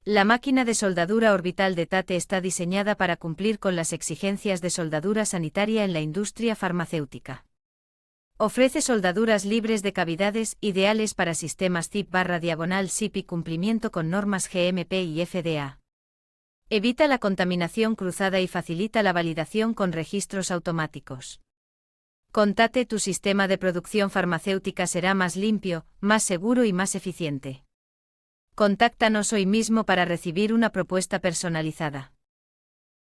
La máquina de soldadura orbital de Tate está diseñada para cumplir con las exigencias de soldadura sanitaria en la industria farmacéutica. Ofrece soldaduras libres de cavidades, ideales para sistemas ZIP/SIP y cumplimiento con normas GMP y FDA. Evita la contaminación cruzada y facilita la validación con registros automáticos. Con Tate tu sistema de producción farmacéutica será más limpio, más seguro y más eficiente. Contáctanos hoy mismo para recibir una propuesta personalizada.